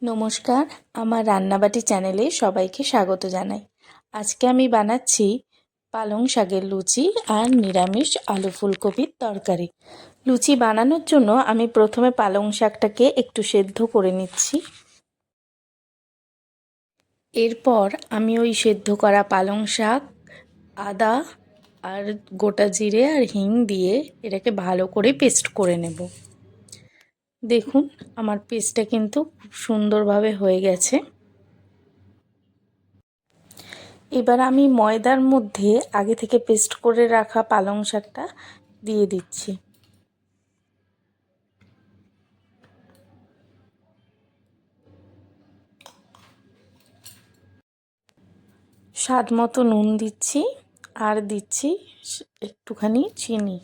নমস্কার, আমার রান্নাবাটি চ্যানেলে সবাইকে স্বাগত জানাই। আজকে আমি বানাচ্ছি পালং শাকের লুচি আর নিরামিষ আলু ফুলকপির তরকারি। লুচি বানানোর জন্য আমি প্রথমে পালং শাকটাকে একটু সেদ্ধ করে নিচ্ছি। এরপর আমি ওই সেদ্ধ করা পালং শাক, আদা আর গোটা জিরে আর হিং দিয়ে এটাকে ভালো করে পেস্ট করে নেব। দেখুন, আমার পেস্টটা কিন্তু খুব সুন্দরভাবে হয়ে গেছে। এবার আমি ময়দার মধ্যে আগে থেকে পেস্ট করে রাখা পালং শাকটা দিয়ে দিচ্ছি। স্বাদ মতো নুন দিচ্ছি আর দিচ্ছি একটুখানি চিনি।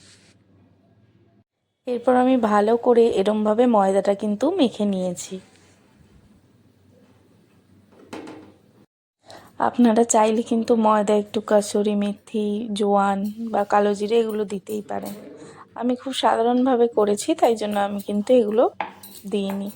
এরপর আমি ভালো করে এরমভাবে ময়দাটা কিন্তু মেখে নিয়েছি। আপনারা চাইলে কিন্তু ময়দা একটু কাসুরি মেথি, জোয়ান বা কালো জিরে এগুলো দিতেই পারেন। আমি খুব সাধারণভাবে করেছি, তাই জন্য আমি কিন্তু এগুলো দিইনি।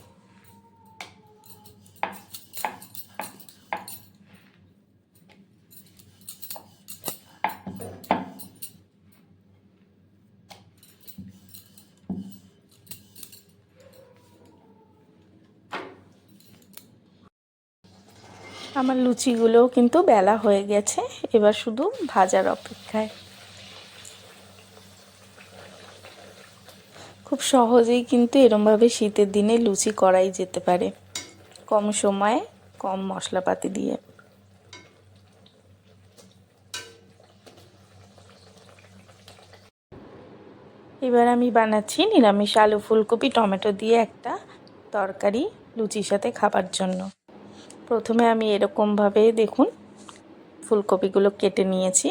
আমার লুচিগুলোও কিন্তু বেলা হয়ে গেছে, এবার শুধু ভাজার অপেক্ষায়। খুব সহজেই কিন্তু এরমভাবে শীতের দিনে লুচি করাই যেতে পারে, কম সময়ে কম মশলাপাতি দিয়ে। এবার আমি বানাচ্ছি নিরামিষ আলু ফুলকপি টমেটো দিয়ে একটা তরকারি লুচির সাথে খাবার জন্য। প্রথমে আমি এরকমভাবে দেখুন ফুলকপিগুলো কেটে নিয়েছি।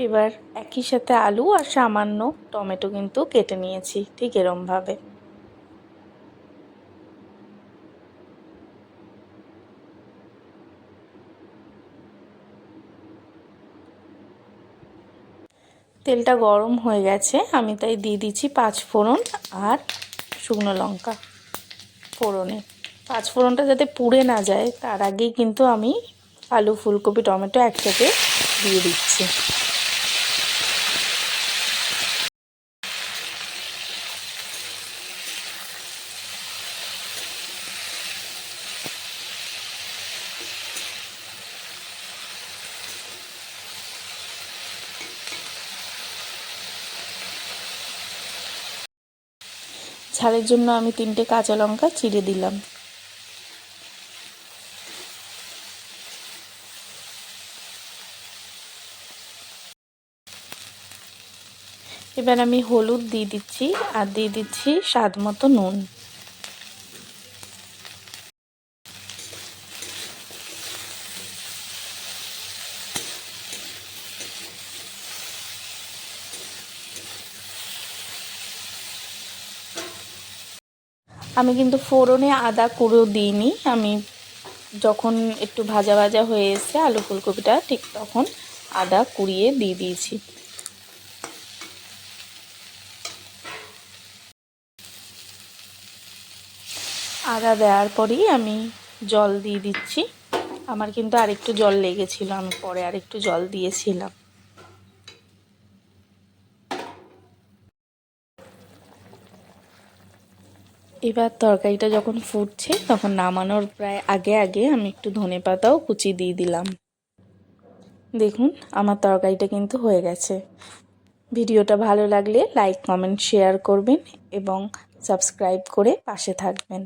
এবার একই সাথে আলু আর সামান্য টমেটো কিন্তু কেটে নিয়েছি ঠিক এরমভাবে। তেলটা গরম হয়ে গেছে, আমি তাই দিয়ে দিচ্ছি 5 ফোড়ন আর শুকনো লঙ্কা ফোড়নে। 5 ফোড়নটা যাতে পুড়ে না যায় তার আগেই কিন্তু আমি আলু ফুলকপি টমেটো একসাথে দিয়ে দিচ্ছি। ঝালের জন্য আমি 3টে কাঁচা লঙ্কা চিড়ে দিলাম। এবার আমি হলুদ দিয়ে দিচ্ছি আর দিয়ে দিচ্ছি স্বাদ মতো নুন। আমি কিন্তু ফোড়নে আদা কুঁড়ো দিইনি, আমি যখন একটু ভাজা ভাজা হয়ে এসে আলু ফুলকপিটা ঠিক তখন আদা কুড়িয়ে দিয়ে দিয়েছি। আদা দেওয়ার পরেই আমি জল দিয়ে দিচ্ছি। আমার কিন্তু আরেকটু জল লেগেছিল, আমি পরে আরেকটু জল দিয়েছিলাম। এবার তরকারিটা যখন ফুটছে তখন নামানোর প্রায় আগে আগে আমি একটু ধনেপাতাও কুচি দিয়ে দিলাম। দেখুন, আমার তরকারিটা কিন্তু হয়ে গেছে। ভিডিওটা ভালো লাগলে লাইক কমেন্ট শেয়ার করবেন এবং সাবস্ক্রাইব করে পাশে থাকবেন।